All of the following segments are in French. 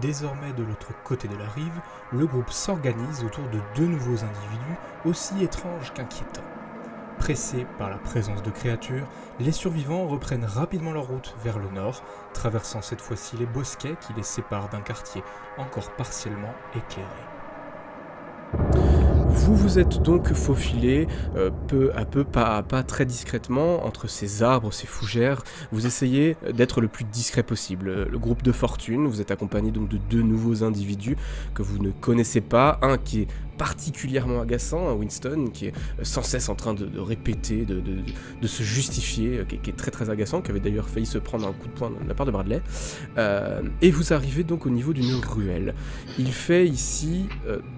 Désormais de l'autre côté de la rive, le groupe s'organise autour de deux nouveaux individus aussi étranges qu'inquiétants. Pressés par la présence de créatures, les survivants reprennent rapidement leur route vers le nord, traversant cette fois-ci les bosquets qui les séparent d'un quartier encore partiellement éclairé. Vous vous êtes donc faufilé peu à peu, pas à pas, très discrètement entre ces arbres, ces fougères. Vous essayez d'être le plus discret possible. Le groupe de fortune, vous êtes accompagné donc de deux nouveaux individus que vous ne connaissez pas. Un qui est particulièrement agaçant, Winston, qui est sans cesse en train de répéter, de se justifier, qui est très très agaçant, qui avait d'ailleurs failli se prendre un coup de poing de la part de Bradley. Et vous arrivez donc au niveau d'une ruelle. Il fait ici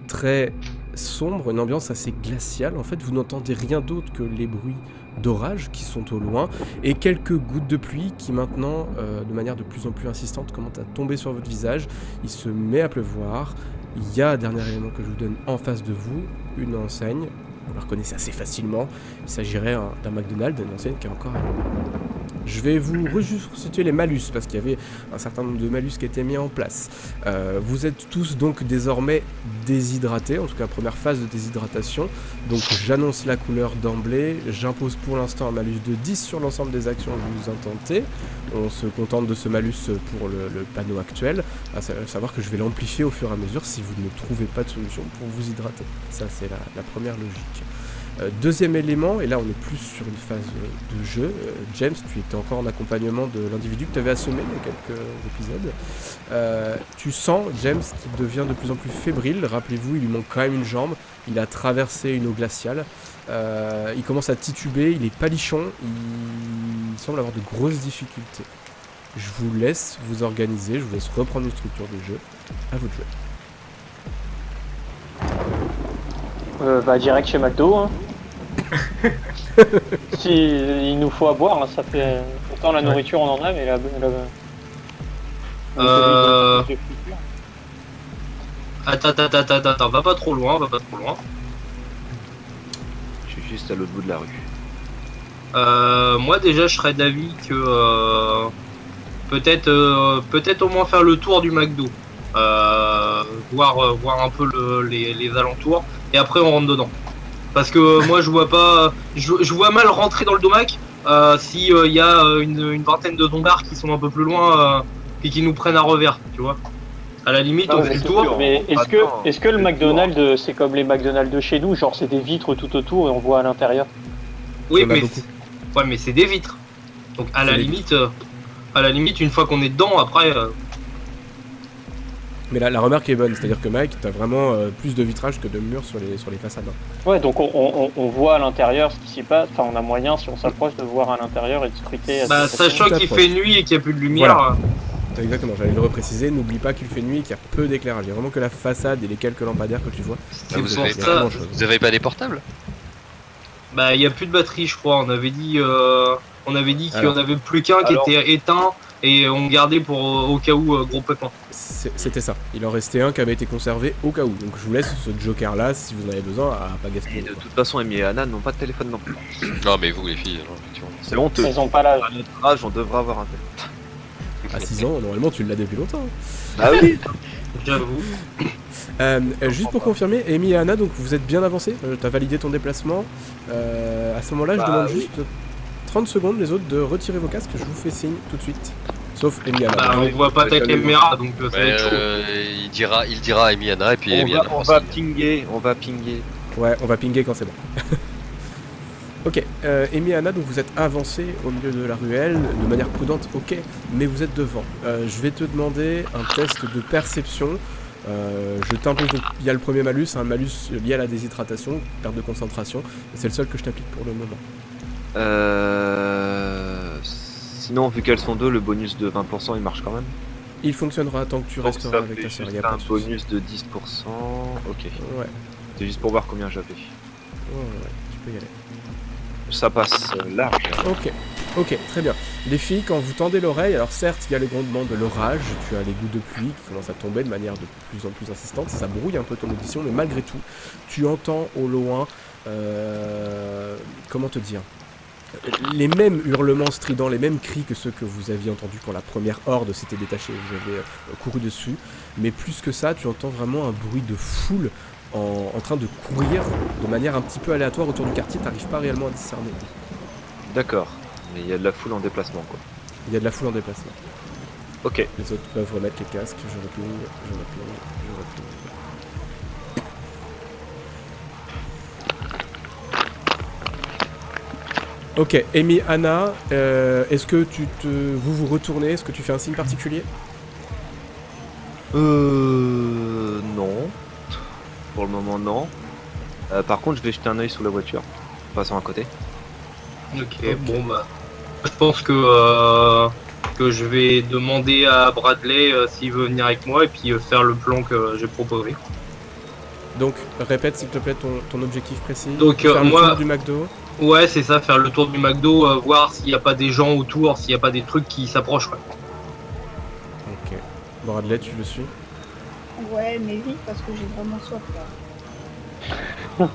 très sombre, une ambiance assez glaciale. En fait, vous n'entendez rien d'autre que les bruits d'orage qui sont au loin et quelques gouttes de pluie qui maintenant, de manière de plus en plus insistante, commencent à tomber sur votre visage. Il se met à pleuvoir. Il y a un dernier élément que je vous donne en face de vous, une enseigne. Vous la reconnaissez assez facilement. Il s'agirait d'un McDonald's, une enseigne qui est encore allumée. Je vais vous restituer les malus, parce qu'il y avait un certain nombre de malus qui étaient mis en place. Vous êtes tous donc désormais déshydratés, en tout cas première phase de déshydratation. Donc j'annonce la couleur d'emblée, j'impose pour l'instant un malus de 10 sur l'ensemble des actions que vous intentez. On se contente de ce malus pour le panneau actuel, à savoir que je vais l'amplifier au fur et à mesure si vous ne trouvez pas de solution pour vous hydrater. Ça c'est la première logique. Deuxième élément, et là on est plus sur une phase de jeu, James, tu étais encore en accompagnement de l'individu que tu avais assommé il y a quelques épisodes. Tu sens James qui devient de plus en plus fébrile, rappelez-vous, il lui manque quand même une jambe, il a traversé une eau glaciale, il commence à tituber, il est palichon, il semble avoir de grosses difficultés. Je vous laisse vous organiser, je vous laisse reprendre une structure de jeu, à vous de jouer. Direct chez McDo, hein. Si il nous faut à boire, hein, ça fait. Pourtant la nourriture on en a, mais Attends, va pas trop loin. Je suis juste à l'autre bout de la rue. Moi déjà je serais d'avis que peut-être au moins faire le tour du McDo. Voir un peu les alentours et après on rentre dedans. Parce que moi je vois pas, je vois mal rentrer dans le domac si y a une vingtaine de zombards qui sont un peu plus loin et qui nous prennent à revers, tu vois. À la limite on fait le tour. Mais est-ce que le McDonald's c'est comme les McDonald's de chez nous, genre c'est des vitres tout autour et on voit à l'intérieur? Oui mais c'est des vitres. Donc à la limite une fois qu'on est dedans après. Mais la remarque est bonne, c'est-à-dire que Mike, t'as vraiment plus de vitrage que de murs sur les façades. Ouais, donc on voit à l'intérieur ce qui s'y passe, enfin on a moyen, si on s'approche, de voir à l'intérieur et de scruter. Sachant qu'il fait nuit et qu'il n'y a plus de lumière. Voilà. Exactement, j'allais le repréciser, n'oublie pas qu'il fait nuit et qu'il y a peu d'éclairage. Il y a vraiment que la façade et les quelques lampadaires que tu vois. Vous avez pas des portables? Bah il n'y a plus de batterie je crois, on avait dit qu'il n'y en avait plus qu'un qui était éteint. Et on gardait pour au cas où gros pépin. C'était ça. Il en restait un qui avait été conservé au cas où. Donc je vous laisse ce joker là si vous en avez besoin à pas gaspiller. Et de toute façon, Amy et Anna n'ont pas de téléphone non plus. Non mais vous les filles, effectivement. C'est honteux. Ils ont pas l'âge. À notre âge, on devrait avoir un téléphone. À 6 ans, normalement tu l'as depuis longtemps. Ah oui. J'avoue. Juste pour confirmer, Amy et Anna, donc vous êtes bien avancés. T'as validé ton déplacement. À ce moment-là, je demande juste 30 secondes les autres de retirer vos casques, je vous fais signe tout de suite. Sauf Amy Anna. On voit pas ta caméra donc ça va être chaud. Il dira à Amy Anna et puis Amy Anna. On va pinguer. Ouais, on va pinguer quand c'est bon. Ok, Amy et Anna, donc vous êtes avancés au milieu de la ruelle, de manière prudente, ok, mais vous êtes devant. Je vais te demander un test de perception. Je t'impose donc, il y a le premier malus, un malus lié à la déshydratation, perte de concentration, et c'est le seul que je t'applique pour le moment. Sinon, vu qu'elles sont deux, le bonus de 20% il marche quand même. Il fonctionnera tant que tu resteras avec ta soeur. Il y a pas de souci. Un bonus de 10%, ok. Ouais. C'est juste pour voir combien j'avais. Ouais, tu peux y aller. Ça passe large. Ok, très bien. Les filles, quand vous tendez l'oreille, alors certes, il y a les grondements de l'orage, tu as les gouttes de pluie qui commencent à tomber de manière de plus en plus insistante, ça brouille un peu ton audition, mais malgré tout, tu entends au loin, comment te dire, les mêmes hurlements stridents, les mêmes cris que ceux que vous aviez entendus quand la première horde s'était détachée et vous avez couru dessus. Mais plus que ça, tu entends vraiment un bruit de foule en train de courir de manière un petit peu aléatoire autour du quartier. T'arrives pas réellement à discerner. D'accord. Mais il y a de la foule en déplacement, quoi. Il y a de la foule en déplacement. Ok. Les autres peuvent remettre les casques. Je reping. Ok, Amy, Anna, est-ce que vous retournez? Est-ce que tu fais un signe particulier? Non. Pour le moment, non. Par contre, je vais jeter un œil sous la voiture. Passons à côté. Ok, bon bah. Je pense que je vais demander à Bradley s'il veut venir avec moi et puis faire le plan que j'ai proposé. Donc, répète s'il te plaît ton objectif précis. Donc, faire le moi- tour du McDo. Ouais, c'est ça, faire le tour du McDo, voir s'il n'y a pas des gens autour, s'il n'y a pas des trucs qui s'approchent. Quoi. Ok. Bradley, tu le suis? Ouais, mais vite parce que j'ai vraiment soif là.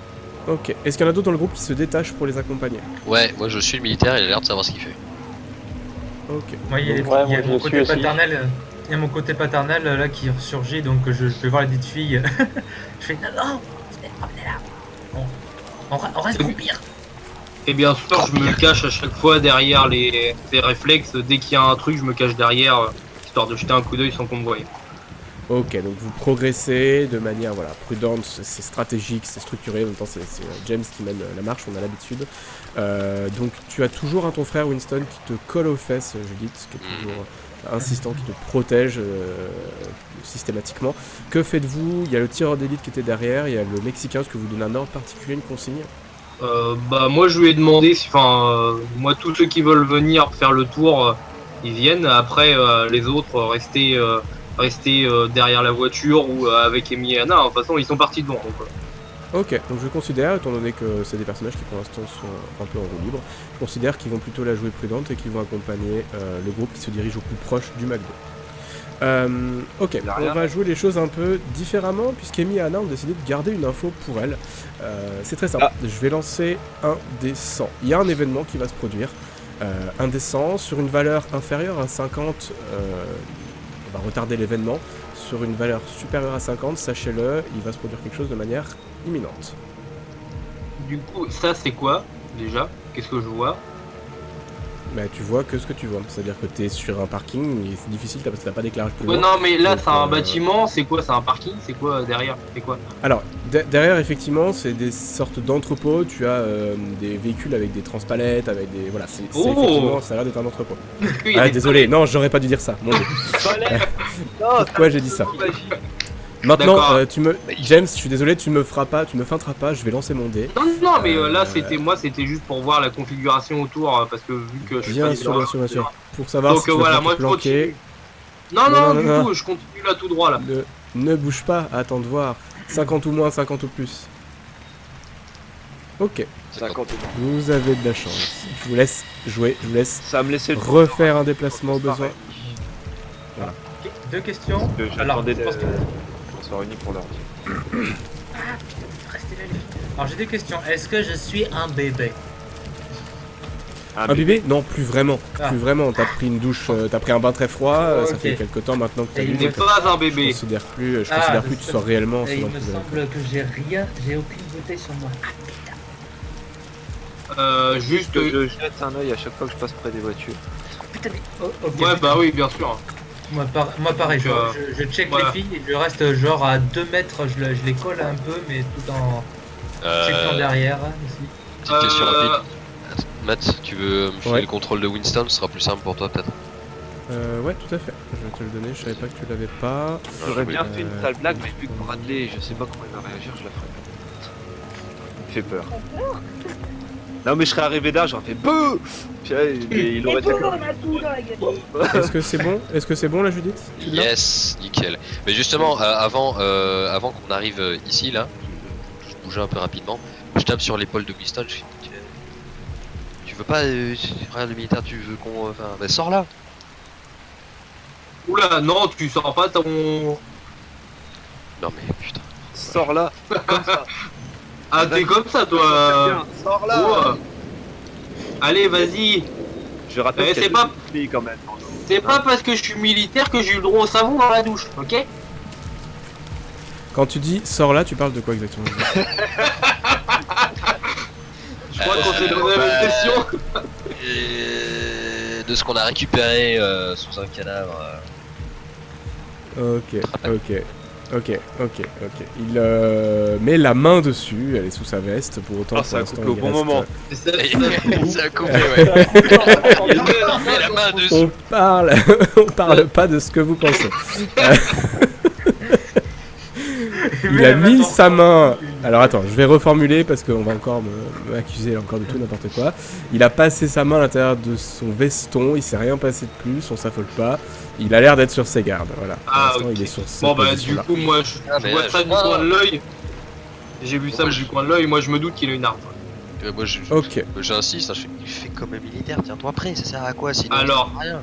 Ok. Est-ce qu'il y en a d'autres dans le groupe qui se détachent pour les accompagner? Ouais, moi je suis le militaire, il a l'air de savoir ce qu'il fait. Ok. Moi, il y a, Ouais, il y a moi, mon je côté suis aussi. paternel. Il y a mon côté paternel là qui ressurgit, donc je vais voir les petites filles. Je fais non, venez là. On reste groupir. Et bien sûr, je me cache à chaque fois derrière les réflexes. Dès qu'il y a un truc, je me cache derrière, histoire de jeter un coup d'œil sans qu'on me voie. Ok, donc vous progressez de manière prudente, c'est stratégique, c'est structuré, en même temps c'est James qui mène la marche, on a l'habitude. Donc tu as toujours ton frère Winston qui te colle aux fesses, Judith, qui est toujours insistant, qui te protège systématiquement. Que faites-vous? Il y a le tireur d'élite qui était derrière, il y a le Mexicain, est-ce que vous donnez un ordre particulier, une consigne? Bah moi je lui ai demandé si, moi tous ceux qui veulent venir faire le tour, ils viennent. Après les autres rester derrière la voiture ou avec Amy et Anna. De toute façon ils sont partis devant. Donc, Ok, donc je considère, étant donné que c'est des personnages qui pour l'instant sont un peu en roue libre, je considère qu'ils vont plutôt la jouer prudente et qu'ils vont accompagner le groupe qui se dirige au plus proche du McDo. Ok, on va jouer les choses un peu différemment puisqu'Amy et Anna ont décidé de garder une info pour elles. C'est très simple, je vais lancer un des 100. Il y a un événement qui va se produire, un des 100 sur une valeur inférieure à 50, on va retarder l'événement. Sur une valeur supérieure à 50, sachez-le, il va se produire quelque chose de manière imminente. du coup ça c'est quoi déjà? Qu'est-ce que je vois? Bah tu vois que ce que tu vois, c'est-à-dire que t'es sur un parking et c'est difficile parce que t'as pas d'éclairage plus loin. Non mais là Donc, c'est un bâtiment, c'est quoi? C'est un parking? C'est quoi derrière? C'est quoi? Alors derrière effectivement c'est des sortes d'entrepôts, tu as des véhicules avec des transpalettes, avec des... Voilà, c'est effectivement, ça a l'air d'être un entrepôt. Il y a Ah des désolé, non j'aurais pas dû dire ça, mon dieu. Pourquoi j'ai dit ça? Maintenant, James, je suis désolé, tu me feinteras pas, je vais lancer mon dé. Non mais là c'était juste pour voir la configuration autour parce que vu que je suis Bien sûr. Pour savoir donc si tu voilà, vas moi te je planquer. continue. Non, du tout, je continue là tout droit là. Ne bouge pas, attends de voir. 50 ou moins, 50 ou plus. Ok, 50 vous avez de la chance. Je vous laisse jouer, je vous laisse Ça va me laisser le temps. refaire un déplacement au besoin. Ok, deux questions. Alors, J'attendais je pense que... qu'on soit réunis pour leur dire. Restez là les filles. Alors j'ai deux questions. Est-ce que je suis un bébé? Un bébé? Non, plus vraiment. Ah. Plus vraiment. T'as pris une douche, t'as pris un bain très froid, ça Ok. fait quelque temps maintenant que t'as Et vu. il n'est Je pas un bébé. considère plus que tu sois réellement Et sous il me l'emprise de l'alcool. semble que j'ai aucune bouteille sur moi. Juste. Que je jette un œil à chaque fois que je passe près des voitures. Putain mais... Oh, ok. Ouais bah oui bien sûr. Moi pareil, Donc, je check voilà. les filles et je reste genre à 2 mètres, je les colle un peu mais tout en checkant derrière aussi. Petite question rapide. Matt, tu veux me filer Ouais. le contrôle de Winston? Ce sera plus simple pour toi peut-être. Ouais, tout à fait. Je vais te le donner, je savais pas que tu l'avais pas. J'aurais bien oui. fait une sale blague, mais vu que Bradley, je sais pas comment il va réagir, je la ferai pas. Il me fait peur. Non mais je serais arrivé là, j'aurais fait BOUH. Puis là, il aurait Et fait tout, on a tout là, gars. Est-ce que c'est bon la Judith? Tu l'as? Yes, nickel. Mais justement, avant qu'on arrive ici là, je bougeais un peu rapidement. Je tape sur l'épaule de Winston. Je dis, tu veux pas, regarde le militaire, tu veux qu'on, enfin, bah, sors là. Oula non tu sors pas ton. Non mais putain. Sors là, comme ça. Ah t'es comme ça toi. Sors là. Oh, Allez, vas-y. Je rappelle Eh, qu'il y a c'est deux pas- filles quand même. C'est pas parce que je suis militaire que j'ai eu le droit au savon dans la douche, ok? Quand tu dis sors là, tu parles de quoi exactement? Je crois qu'on s'est posé la même question. Et de ce qu'on a récupéré sous un cadavre. Ok. Il met la main dessus, elle est sous sa veste, pour autant Ah, pour ça a l'instant, coupé au il bon reste, moment. Ça a coupé, ouais. Il met la main On dessus. on parle pas de ce que vous pensez. Il a mis sa main. Alors attends, je vais reformuler parce qu'on va encore m'accuser encore de tout n'importe quoi. Il a passé sa main à l'intérieur de son veston, il s'est rien passé de plus, on s'affole pas. Il a l'air d'être sur ses gardes, voilà. Pour Ah, l'instant, ok. il est sur cette Bon, bah, du position-là. coup, moi, je Ah, mais vois là, ça je du vois. coin de l'œil. J'ai vu ça Moi, du coin de l'œil, moi, je me doute qu'il a une arme. Moi, Ok. j'insiste, hein, il fait comme un militaire, tiens-toi prêt, ça sert à quoi sinon? Alors. Ça sert à rien.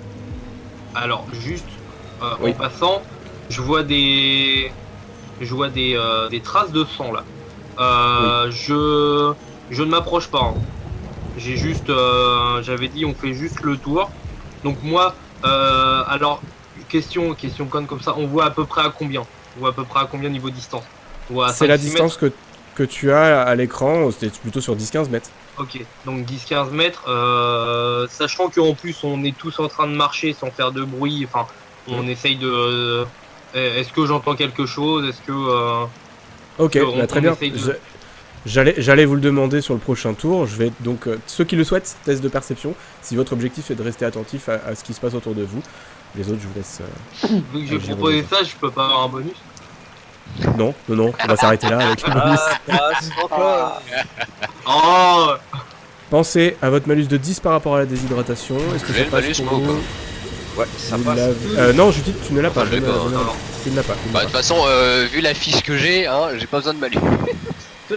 Alors, juste Oui. en passant, je vois des traces de sang là. Je ne m'approche pas. Hein. J'ai juste, j'avais dit, on fait juste le tour. Donc moi, alors question conne comme ça, on voit à peu près à combien? On voit à peu près à combien niveau distance? On voit à C'est la 5-6 distance que tu as à l'écran, c'était plutôt sur 10-15 mètres. Ok, donc 10-15 mètres, sachant qu'en plus on est tous en train de marcher sans faire de bruit, enfin on essaye de... est-ce que j'entends quelque chose? Est-ce que... Ok, on- bah, très on bien. essaye de- J'allais vous le demander sur le prochain tour. Je vais donc, ceux qui le souhaitent, test de perception. Si votre objectif est de rester attentif à ce qui se passe autour de vous. Les autres, je vous laisse... Vu que j'ai j'ai proposé remis ça, je peux pas avoir un bonus? Non, on va s'arrêter là avec le bonus. Encore. Oh Pensez à votre malus de 10 par rapport à la déshydratation. Est-ce que J'ai ça le passe malus, pour moi, ou vous? Ouais, ça Vous passe. l'avez- non, Judith, tu ne l'as pas. Enfin, je l'ai pas, ne- non. Tu ne l'as pas. tu ne Bah, l'as de toute pas. façon, vu la fiche que j'ai, hein, j'ai pas besoin de malus.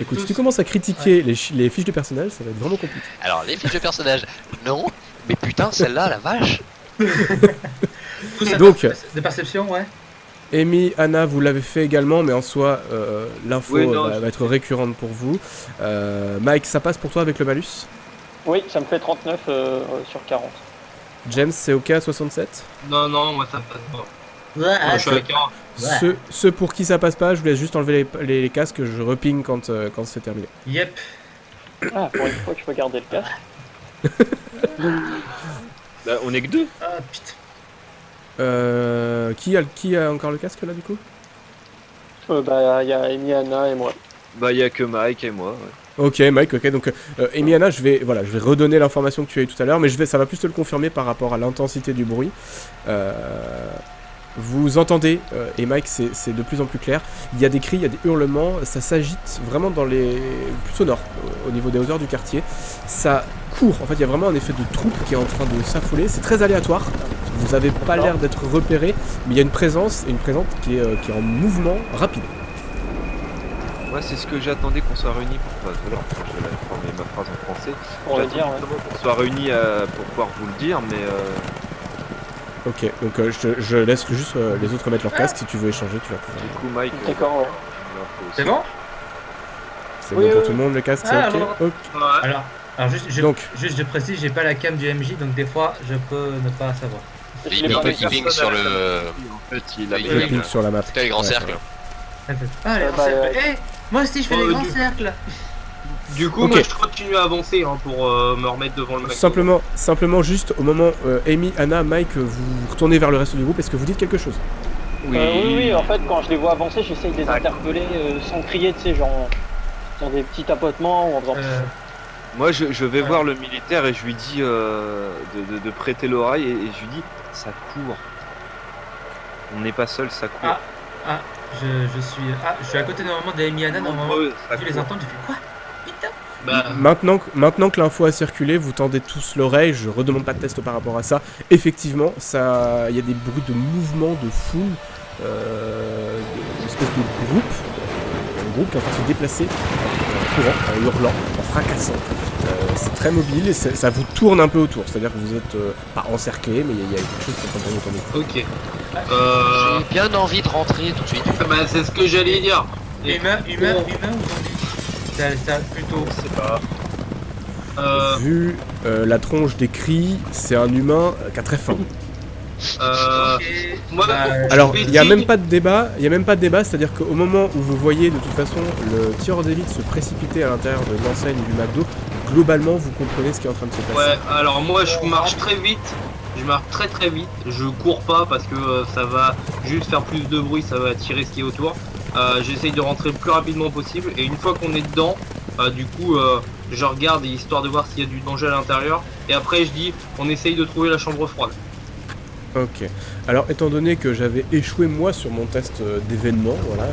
Écoute, si tu commences à critiquer les fiches de personnage, ça va être vraiment compliqué. Alors, les fiches de personnage, non. Mais putain, celle-là, la vache. Tous à Donc- de perception, ouais. Amy, Anna, vous l'avez fait également, mais en soi, l'info Oui, non, va être récurrente pour vous. Mike, ça passe pour toi avec le malus? Oui, ça me fait 39 sur 40. James, c'est OK à 67? Non, non, moi ça passe pas. Ouais, Moi, je suis à 40. Ceux pour qui ça passe pas, je vous laisse juste enlever les casques, je reping quand c'est terminé. Yep. Ah, pour une fois que je peux garder le casque. Bah, on est que deux. Ah putain. Qui a encore le casque là du coup? Bah, il y a Amy, Anna et moi. Bah, il y a que Mike et moi. Ouais. Ok Mike, ok, donc Amy, Anna, je vais redonner l'information que tu as eu tout à l'heure, mais ça va plus te le confirmer par rapport à l'intensité du bruit. Vous entendez, et Mike c'est de plus en plus clair, il y a des cris, il y a des hurlements, ça s'agite vraiment dans les... plus au nord, au niveau des hauteurs du quartier. Ça court, en fait il y a vraiment un effet de troupe qui est en train de s'affoler, c'est très aléatoire, vous n'avez pas l'air d'être repéré, mais il y a une présence qui est en mouvement rapide. Moi, c'est ce que j'attendais qu'on soit réunis pour. Enfin, voilà, je vais former ma phrase en français. Pour le J'attendais dire, ouais. justement qu'on soit réunis pour pouvoir vous le dire, mais. Ok, donc je laisse juste les autres mettre leur casque, si tu veux échanger tu vas pouvoir. Du coup, Mike. D'accord, ouais. C'est bon? C'est Oui, bon pour oui, tout le monde le casque, c'est Ah, ok, alors. ok. Ouais. Alors juste, Donc. je précise, j'ai pas la cam du MJ, donc des fois, je peux ne pas savoir. Je l'ai pas mis. Il ping sur le. En fait, il a Oui, Je oui, ping oui. sur la map. Les grands Ouais, cercles. Ah, les bah, grands cercles. Eh, moi aussi, je fais les Oh, grands du- cercles. Du coup, Ok. moi je continue à avancer hein, pour me remettre devant le mec. Simplement juste au moment Amy, Anna, Mike, vous retournez vers le reste du groupe, est-ce que vous dites quelque chose? Oui, en fait, quand je les vois avancer, j'essaye de les interpeller sans crier, tu sais, genre dans des petits tapotements ou en faisant. Moi, je vais Ouais. voir le militaire et je lui dis de prêter l'oreille et je lui dis ça court. On n'est pas seul, ça court. Je suis à côté normalement d'Amy Anna, normalement. Nombreux, ça Tu les court. entends, tu fais quoi? Putain. Bah, Maintenant que l'info a circulé, vous tendez tous l'oreille, je redemande pas de test par rapport à ça. Effectivement, il y a des bruits de mouvement, de foule, une espèce de groupe, un groupe qui est en train de se déplacer en courant, en hurlant, en fracassant. C'est très mobile et ça vous tourne un peu autour, c'est-à-dire que vous êtes pas encerclé, mais il y a quelque chose qui est en train de tourner autour. ok. J'ai bien envie de rentrer tout de suite. Bah, c'est ce que j'allais dire. Humain ou zombie? Ça plutôt. Je sais pas. Vu la tronche des cris, c'est un humain qui a très faim. Moi, Alors, je il n'y a dis- même pas de débat, c'est-à-dire qu'au moment où vous voyez de toute façon le tireur d'élite se précipiter à l'intérieur de l'enseigne du McDo, globalement vous comprenez ce qui est en train de se passer. Ouais, alors moi je marche très vite, très vite, je cours pas parce que ça va juste faire plus de bruit, ça va attirer ce qui est autour. J'essaye de rentrer le plus rapidement possible et une fois qu'on est dedans, du coup je regarde histoire de voir s'il y a du danger à l'intérieur et après je dis on essaye de trouver la chambre froide. Ok. Alors, étant donné que j'avais échoué moi sur mon test d'événement, voilà,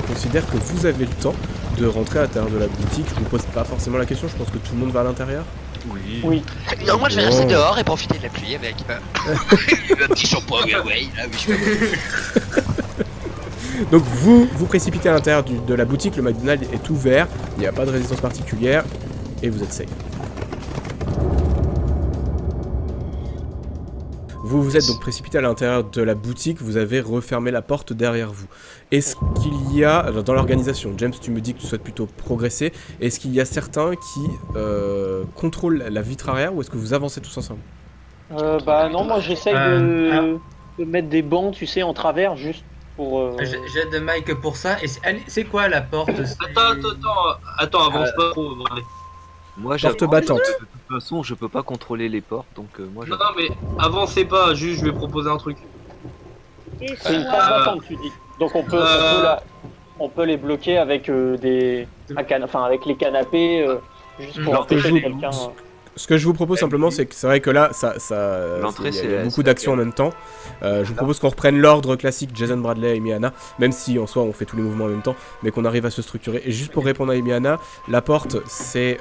je considère que vous avez le temps de rentrer à l'intérieur de la boutique. Je vous pose pas forcément la question, je pense que tout le monde va à l'intérieur. Oui. Oui. Non, moi je vais Bon. rester dehors et profiter de la pluie avec un petit shampoing Huawei. Là, oui, je suis Donc vous précipitez à l'intérieur de la boutique, le McDonald's est ouvert, il n'y a pas de résistance particulière et vous êtes safe. Vous vous êtes donc précipité à l'intérieur de la boutique, vous avez refermé la porte derrière vous. Est-ce qu'il y a, dans l'organisation, James tu me dis que tu souhaites plutôt progresser, est-ce qu'il y a certains qui contrôlent la vitre arrière ou est-ce que vous avancez tous ensemble? Bah non, moi j'essaye alors- de mettre des bancs, tu sais, en travers, juste pour... J'aide Mike pour ça. Et c'est quoi la porte? Attends, avance pas trop. Bradley. Moi, Porte j'avance. battante. De toute façon, je peux pas contrôler les portes, donc moi Non, j'avance. mais avancez pas, juste je vais proposer un truc. Et C'est une c'est porte quoi battante, tu dis. Donc on peut les bloquer avec avec les canapés, juste pour Non, empêcher je- quelqu'un... Ce que je vous propose simplement, c'est que c'est vrai que là, L'entrée, il y a c'est beaucoup d'actions en même temps. Je vous propose qu'on reprenne l'ordre classique Jason, Bradley et Miana, même si en soi on fait tous les mouvements en même temps, mais qu'on arrive à se structurer. Et juste pour répondre à Miana, la porte, c'est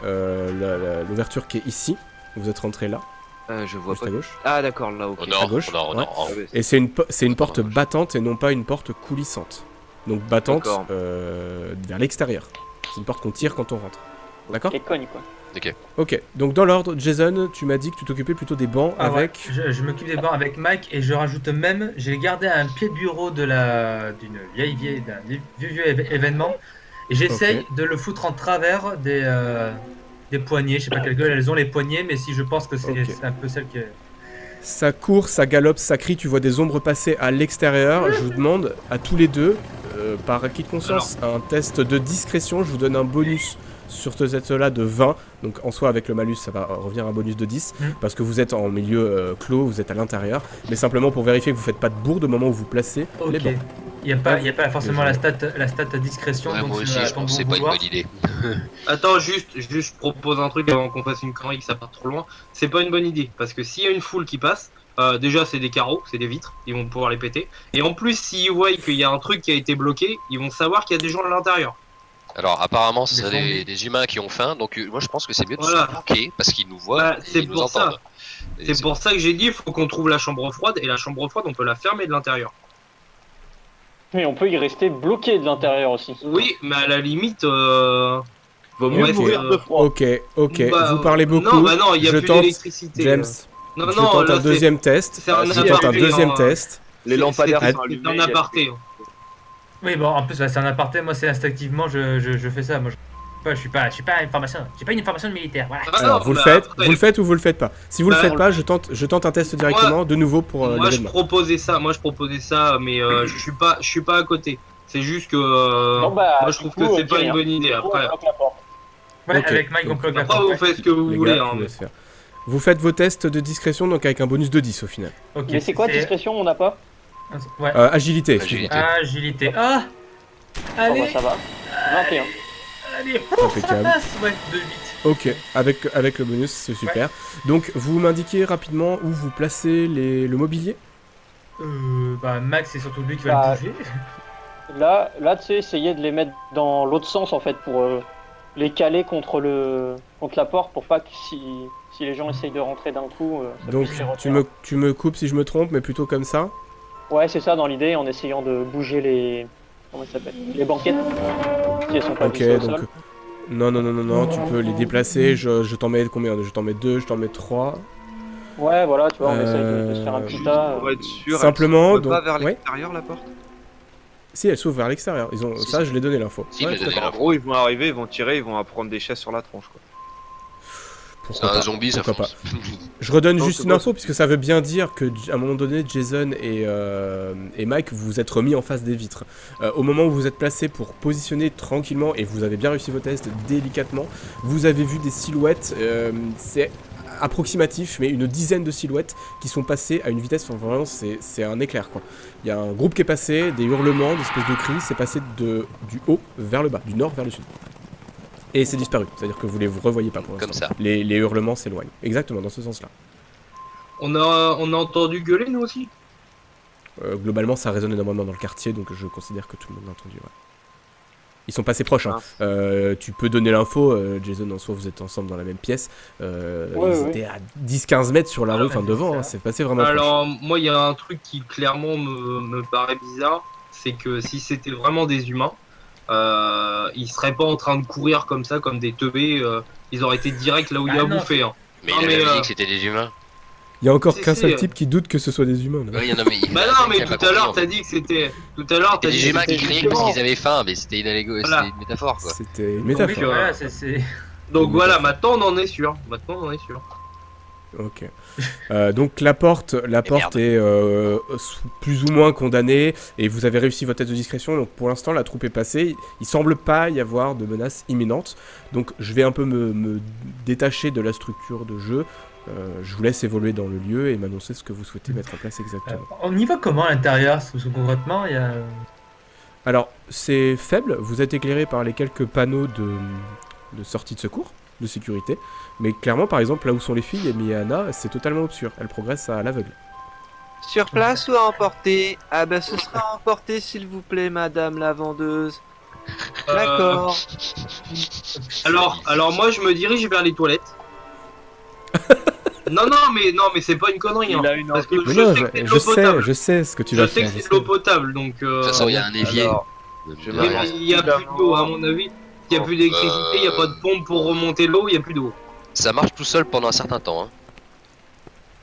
l'ouverture qui est ici. Vous êtes rentré là, Je vois juste pas. à gauche. Ah, d'accord, là, ok. au nord, À gauche, au nord, au ouais. nord. Ah ouais, Et c'est une porte Dommage. battante et non pas une porte coulissante. Donc battante D'accord. vers l'extérieur. C'est une porte qu'on tire quand on rentre. D'accord? Qui cogne, quoi. Ok, donc dans l'ordre, Jason, tu m'as dit que tu t'occupais plutôt des bancs Ah ouais, avec... je m'occupe des bancs avec Mike et je rajoute même, j'ai gardé un pied de bureau d'un vieux événement et j'essaye de le foutre en travers des poignées. Je sais pas quelle gueule elles ont les poignées, mais si je pense que c'est Ok. c'est un peu celle que. Ça court, ça galope, ça crie, tu vois des ombres passer à l'extérieur. Je vous demande à tous les deux, par acquis de conscience, un test de discrétion. Je vous donne un bonus sur ce test-là de 20. Donc en soi, avec le malus, ça va revenir à un bonus de 10. Parce que vous êtes en milieu clos, vous êtes à l'intérieur. Mais simplement pour vérifier que vous faites pas de bourde au moment où vous placez les Ok. bancs. Il n'y a pas forcément la stat discrétion. Ouais, donc moi si aussi, on a je pense que c'est bon pas une vouloir. bonne idée. Attends, juste je propose un truc avant qu'on fasse une connerie que ça parte trop loin. C'est pas une bonne idée parce que s'il y a une foule qui passe, déjà c'est des carreaux, c'est des vitres, ils vont pouvoir les péter. Et en plus, s'ils voient qu'il y a un truc qui a été bloqué, ils vont savoir qu'il y a des gens à l'intérieur. Alors apparemment, ce Des sont zombies. des humains qui ont faim, donc moi je pense que c'est mieux de Voilà. se bloquer parce qu'ils nous voient Bah, et c'est ils nous pour ça. entendent. Et C'est pour ça que j'ai dit, il faut qu'on trouve la chambre froide et la chambre froide, on peut la fermer de l'intérieur. Mais on peut y rester bloqué de l'intérieur aussi. Oui, mais à la limite, Vaut mieux ouais, mourir c'est, de froid. Ok, ok, bah, vous parlez beaucoup. Non, bah non, il y a je plus tente, d'électricité. James, Non, je non, tente là, un deuxième test. c'est un Je tente un aparté, deuxième hein. test. Les lampadaires c'est- sont allumés. C'est un il y a- aparté. Oui, bon, en plus, c'est un aparté. Moi, c'est instinctivement, je fais ça. Moi, je suis pas une formation. J'ai pas une formation de militaire. Voilà. Ah, Alors, non, vous le bah, faites, après, vous le faites ou vous le faites pas. Si vous le Bah, faites pas, je tente un test directement de nouveau pour Moi je l'événement. proposais ça, mais je suis pas à côté. C'est juste que Non, bah, moi je du trouve coup, que c'est ok, pas une hein. bonne idée. Du coup, on Après, bloque la porte. Ouais, Ok, avec Mike, on donc, plug la après porte. vous faites ce que vous Les voulez. gars, Hein, je vous mais- laisse faire. Vous faites vos tests de discrétion donc avec un bonus de 10 au final. Ok, Mais c'est quoi discrétion, on n'a pas? Ouais. Agilité, excusez-moi. Agilité. Agilité. Ah Oh, Allez, bah, ça va. 21. allez, ça Impeccable. passe. Ouais, 2-8. Ok, avec le bonus, c'est super. Donc vous m'indiquez rapidement où vous placez le mobilier. Bah, Max, c'est surtout lui qui va Bah, le bouger. Là, tu sais, essayer de les mettre dans l'autre sens en fait pour les caler contre la porte pour pas que si les gens essayent de rentrer d'un coup. Ça Donc puisse les retenir. tu me coupes si je me trompe, mais plutôt comme ça. Ouais, c'est ça dans l'idée, en essayant de bouger les. Comment ça s'appelle? Les banquettes. Si elles sont pas Ok, glissées au donc sol. non, tu peux les déplacer. Je t'en mets combien? Je t'en mets 2, je t'en mets 3. Ouais, voilà, tu vois, on essaye de se faire un petit tas. Pour être sûr, Simplement, elle s'ouvre pas donc- vers ouais. l'extérieur la porte. Si, elle s'ouvre vers l'extérieur. Si, Ça, si. je l'ai donné l'info. Si, Ouais, il tout l'a à donné fait. En gros, ils vont arriver, ils vont tirer, ils vont prendre des chaises sur la tronche, quoi. Pourquoi Un pas, zombie, ça pourquoi pas. fonce. Je redonne Non, juste c'est une bon. info, puisque ça veut bien dire que à un moment donné, Jason et Mike, vous vous êtes remis en face des vitres. Au moment où vous êtes placés pour positionner tranquillement, et vous avez bien réussi vos tests délicatement, vous avez vu des silhouettes, c'est approximatif, mais une dizaine de silhouettes qui sont passées à une vitesse, enfin, vraiment c'est un éclair quoi. Il y a un groupe qui est passé, des hurlements, des espèces de cris, c'est passé du haut vers le bas, du nord vers le sud. Et c'est disparu, c'est-à-dire que vous les revoyez pas pour l'instant. Comme ça. Les hurlements s'éloignent. Exactement, dans ce sens-là. On a entendu gueuler nous aussi. Globalement, ça résonne énormément dans le quartier, donc je considère que tout le monde l'a entendu. Ouais. Ils sont passés proches. Hein. Tu peux donner l'info, Jason, en soi, vous êtes ensemble dans la même pièce. Ils étaient à 10-15 mètres sur la rue, enfin devant, hein, c'est passé vraiment Alors moi il y a un truc qui clairement me paraît bizarre, c'est que si c'était vraiment des humains, ils seraient pas en train de courir comme ça, comme des teubés, ils auraient été direct là où il y a à bouffer. Hein. Mais Non, il a mais, jamais dit que c'était des humains. Il y a encore Si, qu'un si, seul type qui doute que ce soit des humains. Là. Ouais, il y en a, mais. Bah non, mais tout à l'heure t'as dit que c'était. Tout à l'heure t'as C'était dit des humains que qui c'était criaient parce justement. qu'ils avaient faim, mais c'était Voilà. une métaphore quoi. C'était une Oui, métaphore. voilà, c'est... Donc voilà, maintenant on en est sûr. Maintenant on en est sûr. Ok. Donc la porte est plus ou moins condamnée et vous avez réussi votre test de discrétion. Donc pour l'instant la troupe est passée. Il semble pas y avoir de menace imminente. Donc je vais un peu me détacher de la structure de jeu. Je vous laisse évoluer dans le lieu et m'annoncer ce que vous souhaitez mettre en place exactement. On y va comment à l'intérieur? Parce que concrètement, il y a... Alors c'est faible. Vous êtes éclairé par les quelques panneaux de sortie de secours, de sécurité. Mais clairement, par exemple, là où sont les filles, Amy et Anna, c'est totalement obscur. Elles progressent à l'aveugle. Sur place ou à emporter? Ah bah ce sera à emporter s'il vous plaît, madame la vendeuse. D'accord. Alors moi je me dirige vers les toilettes. non mais c'est pas une connerie. Hein, parce que Mais je non, sais que c'est de l'eau potable. je sais ce que tu Je vas sais faire. que c'est de l'eau potable donc. De toute façon, il y a un évier. Alors, De Mais rien. il y a plus d'eau à mon avis. Il y a plus d'électricité, il y a pas de pompe pour remonter l'eau, il y a plus d'eau. Ça marche tout seul pendant un certain temps. Hein.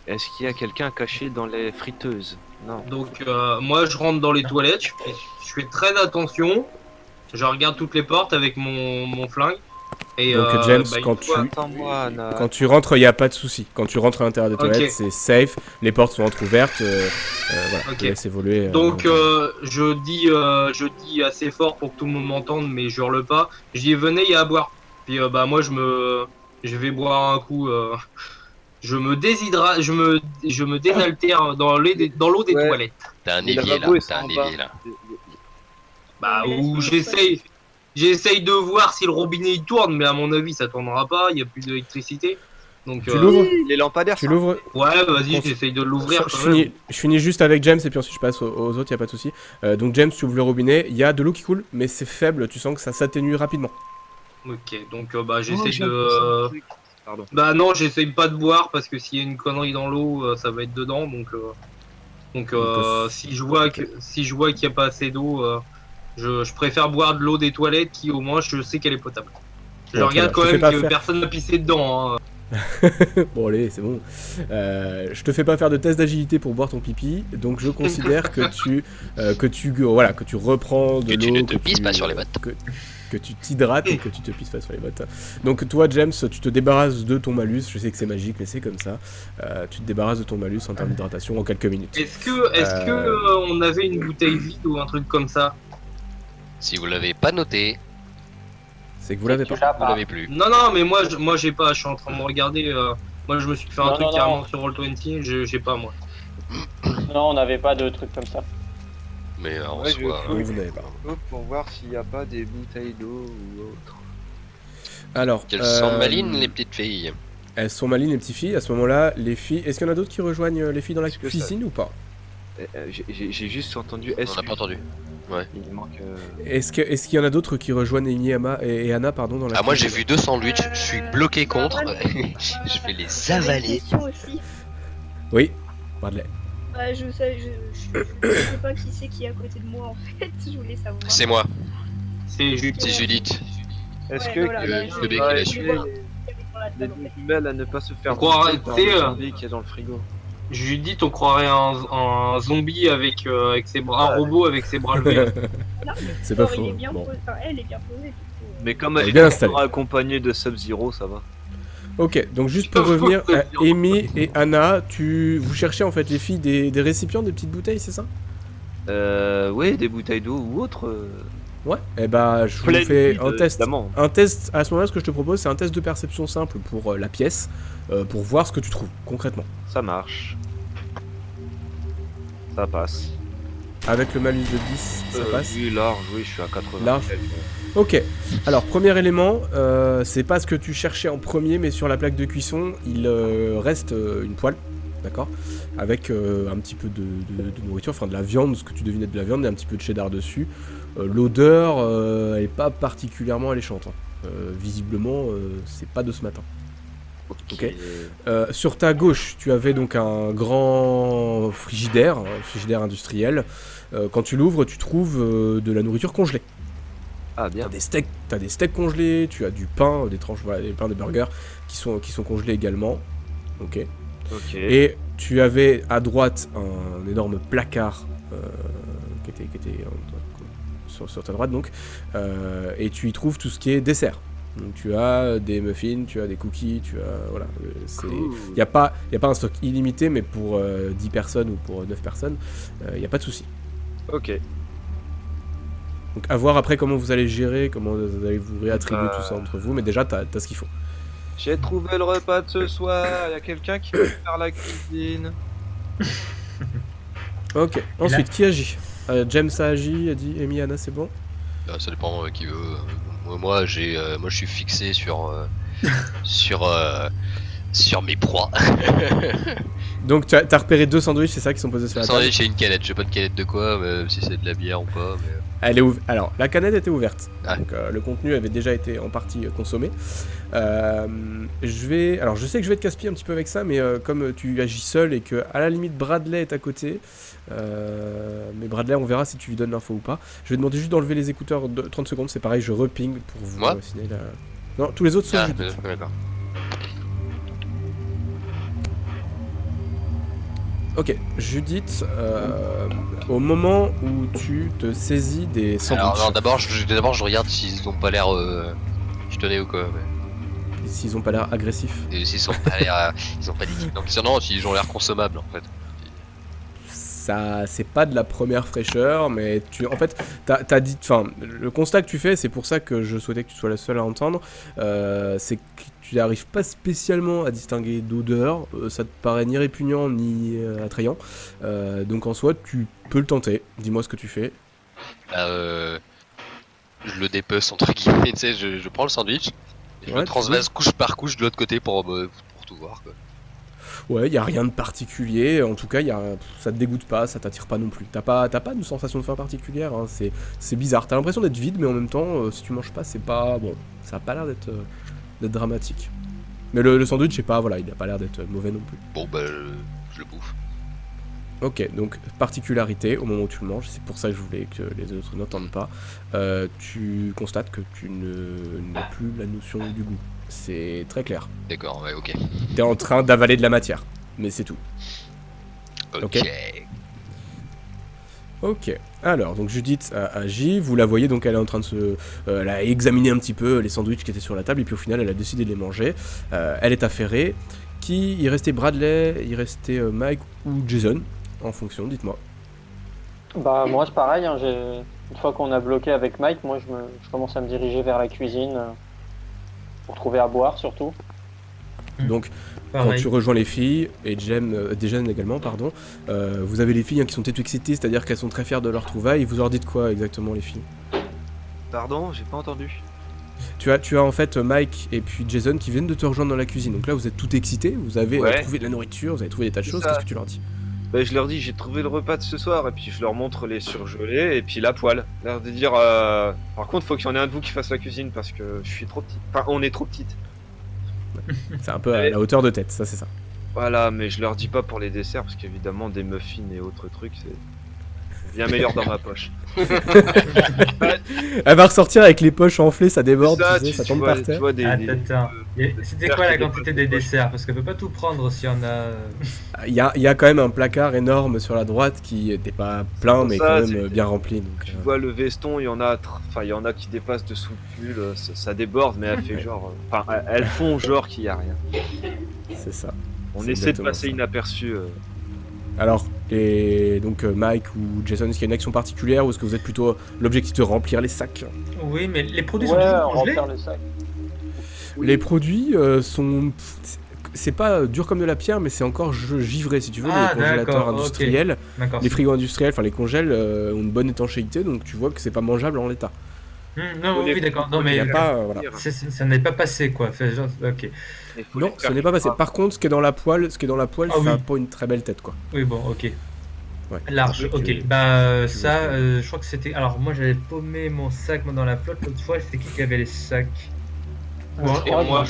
est-ce qu'il y a quelqu'un caché dans les friteuses? Non. Donc moi je rentre dans les toilettes, je fais très attention. Je regarde toutes les portes avec mon flingue. Et Donc James, bah, quand une fois- Attends-moi, Anna. Quand tu rentres, il n'y a pas de souci. Quand tu rentres à l'intérieur des toilettes, Ok. c'est safe, les portes sont entrouvertes, voilà, Ok. je laisse évoluer. Donc je dis assez fort pour que tout le monde m'entende, mais je hurle pas. Je dis venez, il y a à boire. Puis bah moi je vais boire un coup. Je me déshydrate, je me désaltère dans l'eau des Ouais. toilettes. T'as un Le évier là. lavabo est T'as un en bas. évier là. Bah Mais où laisse-moi j'essaye de voir si le robinet il tourne, mais à mon avis ça tournera pas. Il y a plus d'électricité. Donc Tu l'ouvres Les lampadaires. Tu ça. l'ouvres. ouais, vas-y, On- j'essaye de l'ouvrir. Je quand même. finis juste avec James et puis ensuite je passe aux autres, il n'y a pas de souci. Donc James, tu ouvres le robinet, il y a de l'eau qui coule, mais c'est faible, tu sens que ça s'atténue rapidement. Ok, donc bah Oh, j'essaye j'aime de. ça, ce truc. Pardon. Bah non, j'essaye pas de boire parce que s'il y a une connerie dans l'eau, ça va être dedans. Si je vois qu'il y a pas assez d'eau, je préfère boire de l'eau des toilettes qui au moins je sais qu'elle est potable. Je Bon, regarde ça quand va, je te même fais pas que faire. personne n'a pissé dedans. Hein. Bon allez, c'est bon. Je te fais pas faire de test d'agilité pour boire ton pipi, donc je considère que tu reprends de Que l'eau. tu ne te pisses pas sur les bottes. Que tu t'hydrates et que tu te pisses pas sur les bottes. Donc toi James, tu te débarrasses de ton malus, je sais que c'est magique mais c'est comme ça. Tu te débarrasses de ton malus en termes d'hydratation en quelques minutes. Est-ce que on avait une bouteille vide ou un truc comme ça? Si vous l'avez pas noté, C'est que vous l'avez pas. vous l'avez plus. Non, mais moi j'ai pas. Je suis en train de regarder. Moi je me suis fait un Non, truc non, carrément non. sur Roll20. J'ai pas moi. Non, on n'avait pas de truc comme ça. Mais en Ouais, je soi. vais Oui, vous n'avez pas. Pour voir s'il n'y a pas des bouteilles d'eau ou autre. Alors, Qu'elles sont malines les petites filles. elles sont malines les petites filles. À ce moment-là, les filles. Est-ce qu'il y en a d'autres qui rejoignent les filles dans la Est-ce que cuisine ou pas? J'ai juste entendu On S. n'a pas entendu. Il manque. Est-ce qu'il y en a d'autres qui rejoignent Amy et Anna pardon dans la Ah, moi j'ai cuisine vu 2 sandwichs, je suis bloqué contre. Je vais les J'avais une avaler. question aussi. Oui, Bradley. Bah, je sais pas qui c'est qui est à côté de moi en fait. Je voulais savoir. C'est moi, C'est juste. c'est Judith. Est-ce Ouais, que voilà, bah, le je- bébé je qui l'a voulais su. voir ce qu'il y avait dans la les table, en fait. jumelles à ne pas se faire On croirait, bouffer par tu sais, le zombie qui est dans le frigo. Judith, on croirait un zombie avec ses bras, un robot avec ses bras levés. Non, mais C'est pas alors, il faux, est bien bon. posé. Enfin, elle est bien posée. Du coup. Mais comme Elle est elle bien est installée. accompagnée de Sub-Zero, ça va. Ok, donc juste pour revenir à Amy et Anna, vous cherchez en fait les filles des récipients, des petites bouteilles, c'est ça? Oui, des bouteilles d'eau ou autre. Ouais. Et bah je vous Pleine fais vide, un test. évidemment. Un test, à ce moment-là, ce que je te propose, c'est un test de perception simple pour la pièce, pour voir ce que tu trouves, concrètement. Ça marche. Ça passe. Avec le malus de 10, ça passe. Oui, large, oui, je suis à 80. Large. Ok, alors premier élément, c'est pas ce que tu cherchais en premier, mais sur la plaque de cuisson, il reste une poêle, d'accord, avec un petit peu de nourriture, enfin de la viande, ce que tu devinais de la viande, et un petit peu de cheddar dessus. L'odeur, elle est pas particulièrement alléchante, hein. Visiblement, c'est pas de ce matin. Ok. Sur ta gauche, tu avais donc un grand frigidaire, un frigidaire industriel. Quand tu l'ouvres, tu trouves de la nourriture congelée. Ah bien. T'as des steaks congelés, tu as du pain, des tranches, voilà, des pains de burgers qui sont congelés également. Ok. Et tu avais à droite un énorme placard qui était sur ta droite donc, et tu y trouves tout ce qui est dessert. Donc tu as des muffins, tu as des cookies, tu as voilà, y a pas un stock illimité, mais pour 10 personnes ou pour 9 personnes, y a pas de souci. Ok. Donc à voir après comment vous allez gérer, comment vous allez vous réattribuer tout ça entre vous, mais déjà t'as ce qu'il faut. J'ai trouvé le repas de ce soir, il y a quelqu'un qui peut faire la cuisine. Ok, ensuite qui agit? James a agi, a dit Amy, Anna, c'est bon? Ça dépend qui veut. Moi je suis fixé sur mes proies. Donc t'as repéré 2 sandwichs, c'est ça, qui sont posés sur la table? Sandwich et une canette, je sais pas de canette de quoi, mais si c'est de la bière ou pas. Mais... Elle est Alors, la canette était ouverte, Ah. donc le contenu avait déjà été en partie consommé. Alors, je sais que je vais te casse-pied un petit peu avec ça, mais comme tu agis seul et que à la limite Bradley est à côté, mais Bradley, on verra si tu lui donnes l'info ou pas. Je vais demander juste d'enlever les écouteurs de 30 secondes, c'est pareil, je reping pour vous signaler la... Non, tous les autres sont Judith. D'accord. Ok, Judith, au moment où tu te saisis des sandwichs... Alors non, d'abord je regarde s'ils ont pas l'air jetonnés ou quoi. Mais... S'ils ont pas l'air agressifs. Et s'ils ont pas l'air... ils ont pas dit... Non, s'ils ont l'air consommables en fait. Ça, c'est pas de la première fraîcheur, mais en fait, t'as dit, enfin, le constat que tu fais, c'est pour ça que je souhaitais que tu sois la seule à entendre, c'est que tu n'arrives pas spécialement à distinguer d'odeur, ça te paraît ni répugnant ni attrayant, donc en soi, tu peux le tenter. Dis-moi ce que tu fais. Je le dépece entre guillemets, tu sais, je prends le sandwich, et je le transvase couche par couche de l'autre côté pour tout voir quoi. Ouais, y a rien de particulier, en tout cas, ça te dégoûte pas, ça t'attire pas non plus. T'as pas une sensation de faim particulière, hein. C'est bizarre. T'as l'impression d'être vide, mais en même temps, si tu manges pas, c'est pas... Bon, ça a pas l'air d'être dramatique. Mais le sandwich, je sais pas, voilà, il a pas l'air d'être mauvais non plus. Bon, bah, je le bouffe. Ok, donc, particularité, au moment où tu le manges, c'est pour ça que je voulais que les autres n'entendent pas, tu constates que tu n'as plus la notion du goût. C'est très clair. D'accord, ouais, ok. T'es en train d'avaler de la matière, mais c'est tout. Ok. Ok. Alors, donc Judith a agi, vous la voyez, donc elle est en train de elle a examiné un petit peu les sandwichs qui étaient sur la table, et puis au final, elle a décidé de les manger. Elle est affairée. Il restait Bradley, il restait Mike ou Jason, en fonction, dites-moi. Bah moi c'est pareil, hein, une fois qu'on a bloqué avec Mike, moi je commence à me diriger vers la cuisine pour trouver à boire surtout. Donc Pareil. quand tu rejoins les filles, et Jason également, pardon, vous avez les filles qui sont toutes excitées, c'est-à-dire qu'elles sont très fières de leur trouvaille, et vous leur dites quoi exactement les filles? Pardon, j'ai pas entendu. Tu as en fait Mike et puis Jason qui viennent de te rejoindre dans la cuisine, donc là vous êtes toutes excitées, vous avez trouvé de la nourriture, vous avez trouvé des tas de choses, qu'est-ce que tu leur dis? Bah, je leur dis j'ai trouvé le repas de ce soir et puis je leur montre les surgelés et puis la poêle. L'air de dire par contre faut qu'il y en ait un de vous qui fasse la cuisine parce que je suis trop petite. Enfin on est trop petite. C'est un peu à la hauteur de tête, ça c'est ça. Voilà, mais je leur dis pas pour les desserts parce qu'évidemment des muffins et autres trucs bien meilleur dans ma poche. Elle va ressortir avec les poches enflées, ça déborde, tu sais, ça tombe par tu terre. vois Attends. C'était quoi la quantité des desserts? Parce qu'elle peut pas tout prendre si on a. Il y a quand même un placard énorme sur la droite qui était pas plein, mais Ça, quand même c'est- bien rempli. Donc, Tu vois le veston, il y en a qui dépassent dessous le pull, ça déborde, mais elle fait genre. Elles font genre qu'il y a rien. c'est ça. On C'est essaie de exactement passer ça. inaperçu. Alors, donc Mike ou Jason, est-ce qu'il y a une action particulière ou est-ce que vous êtes plutôt l'objectif de remplir les sacs? Oui, mais les produits Ouais, sont on toujours congelés. remplir les sacs. Les produits sont... C'est pas dur comme de la pierre, mais c'est encore givré, si tu veux, Ah, les congélateurs d'accord, ok. industriels. D'accord. Les frigos industriels, enfin les congèles, ont une bonne étanchéité, donc tu vois que c'est pas mangeable en l'état. Non, oui, d'accord. Non, Il mais y a pas, voilà. ça n'est pas passé, quoi. Fait genre, ok. Non, ce n'est pas passé. Par contre, ce qui est dans la poêle, Ah ça a oui. pas une très belle tête, quoi. Oui, bon, ok. Ouais. Large, Donc, ok. Bah, tu ça, vois, je crois que c'était. Alors, moi, j'avais paumé mon sac moi, dans la flotte l'autre fois. C'était qui avait les sacs? Ouais, moi,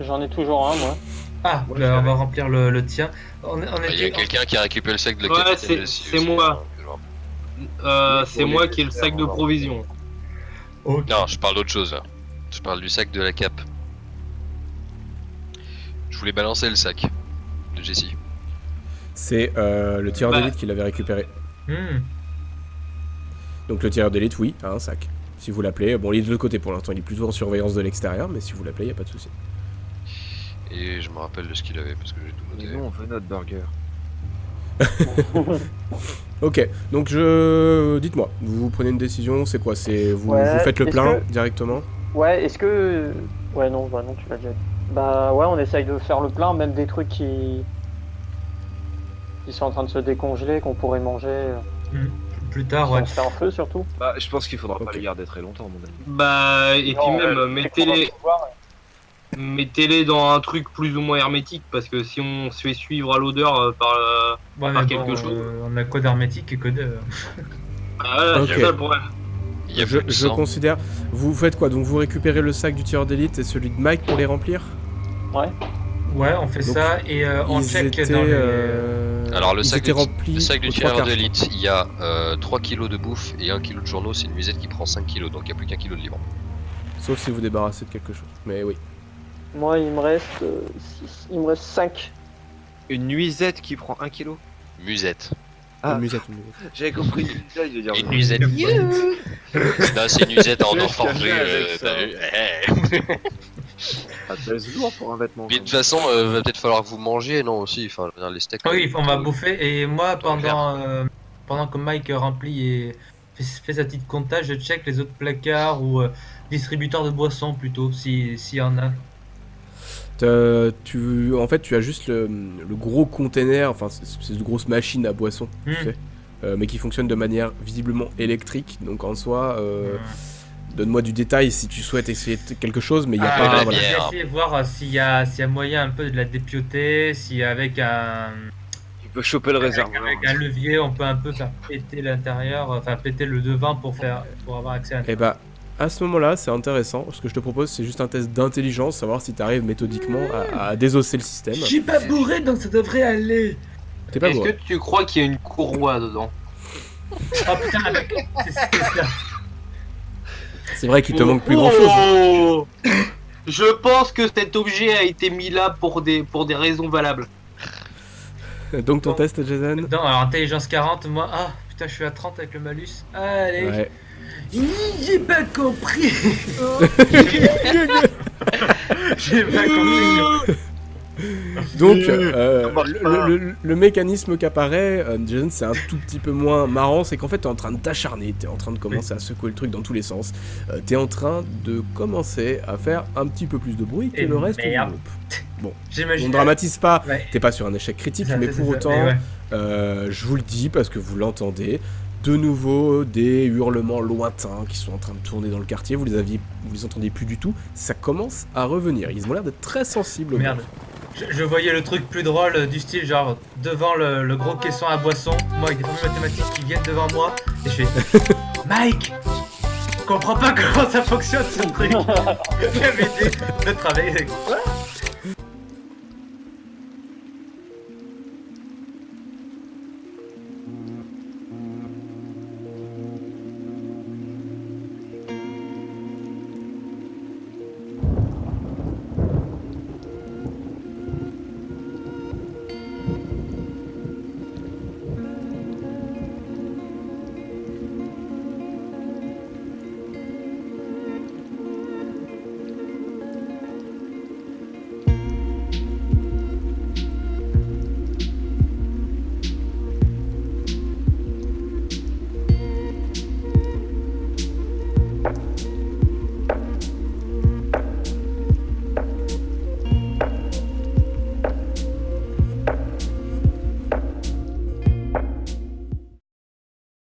j'en ai toujours un, moi. Ah, Moi, bah, on j'avais. va remplir le tien. On Il y a était. quelqu'un qui a récupéré le sac de la Ouais, capitaine c'est aussi, moi. genre. C'est moi qui ai le sac de provisions. Ok. Non, je parle d'autre chose là. Je parle du sac de la cape. Je voulais balancer le sac de Jessie. C'est le tireur Bah. d'élite qui l'avait récupéré. Hmm. Donc le tireur d'élite, oui, a un sac. Si vous l'appelez, bon, il est de l'autre côté pour l'instant, il est plutôt en surveillance de l'extérieur, mais si vous l'appelez, il n'y a pas de souci. Et je me rappelle de ce qu'il avait parce que j'ai tout Mais noté. nous, on veut notre burger. Ok, donc dites-moi, vous prenez une décision, c'est quoi? C'est vous Ouais, faites le est-ce plein que- directement? Ouais, est-ce que... Ouais, non, bah non, tu l'as déjà dit. Bah ouais, on essaye de faire le plein, même des trucs qui sont en train de se décongeler, qu'on pourrait manger. Plus tard, Si ouais. on se fait un feu, surtout. Bah, je pense qu'il faudra Ok. pas les garder très longtemps, mon ami. Bah, et puis Non, même, c'est qu'on va pouvoir- mettez-les dans un truc plus ou moins hermétique, parce que si on se fait suivre à l'odeur Ouais, par mais quelque bon, chose. on a quoi d'hermétique et que de. voilà, Ok. c'est ça le problème. Il y a Je plus de sang. considère... Vous faites quoi? Donc vous récupérez le sac du tireur d'élite et celui de Mike pour les remplir? Ouais. Ouais, on fait Donc, ça et on Ils check étaient, dans les. Alors le ils sac, étaient remplis le sac du aux trois tireur quarts. d'élite, il y a 3 kilos de bouffe et 1 kilo de journaux, c'est une musette qui prend 5 kilos, donc il n'y a plus qu'un kilo de livre. Sauf si vous débarrassez de quelque chose. Mais oui. Moi, il me reste 5. Une nuisette qui prend 1 kilo. Musette. Ah. Une musette. J'avais compris une nuisette, je veux dire. Une musette. Non, c'est une musette en Je or suis forgé. avec ça. T'as vu. Ça pèse lourd pour un vêtement. Puis de toute façon, va peut-être falloir que vous mangiez, non aussi. Enfin, je veux dire, les steaks. Oui, on va bouffer et moi Dans le pendant que Mike remplit et fait sa petite comptage, je check les autres placards ou distributeurs de boissons plutôt s'il y en a. En fait, tu as juste le gros container, enfin, c'est une grosse machine à boisson, tu sais, mais qui fonctionne de manière visiblement électrique. Donc en soi, donne-moi du détail si tu souhaites essayer quelque chose, mais il n'y a Ah, pas. la Voilà. je vais bière. essayer de voir s'il y a moyen un peu de la dépioter, si avec un Tu peux choper le réservoir. avec un levier on peut un peu faire péter l'intérieur, enfin péter le devant pour avoir accès à Et bah, à ce moment-là, c'est intéressant. Ce que je te propose, c'est juste un test d'intelligence, savoir si tu arrives méthodiquement à désosser le système. Je suis pas bourré donc ça devrait aller. T'es pas Est-ce beau. que tu crois qu'il y a une courroie dedans? Oh putain avec c'est ça. C'est vrai qu'il te manque plus grand-chose. Oh Je pense que cet objet a été mis là pour des raisons valables. Donc ton test, Jason? Non, alors intelligence 40, moi putain je suis à 30 avec le malus. Allez. Ouais. J'ai pas compris. J'ai pas compris. Donc, marche pas. le mécanisme qu'apparaît, Jason, c'est un tout petit peu moins marrant, c'est qu'en fait, t'es en train de t'acharner, t'es en train de commencer à secouer le truc dans tous les sens, t'es en train de commencer à faire un petit peu plus de bruit que Et le reste du merde. groupe. On J'imagine. dramatise pas, Ouais. t'es pas sur un échec critique, Ça, mais c'est pour ça, autant, mais ouais. je vous le dis parce que vous l'entendez, de nouveau des hurlements lointains qui sont en train de tourner dans le quartier, vous les entendiez plus du tout, ça commence à revenir, ils ont l'air d'être très sensibles au Merde. Je voyais le truc plus drôle du style genre devant le gros caisson à boisson, moi avec des formules mathématiques qui viennent devant moi et je fais Mike, je comprends pas comment ça fonctionne ce truc. J'avais dit de travailler avec quoi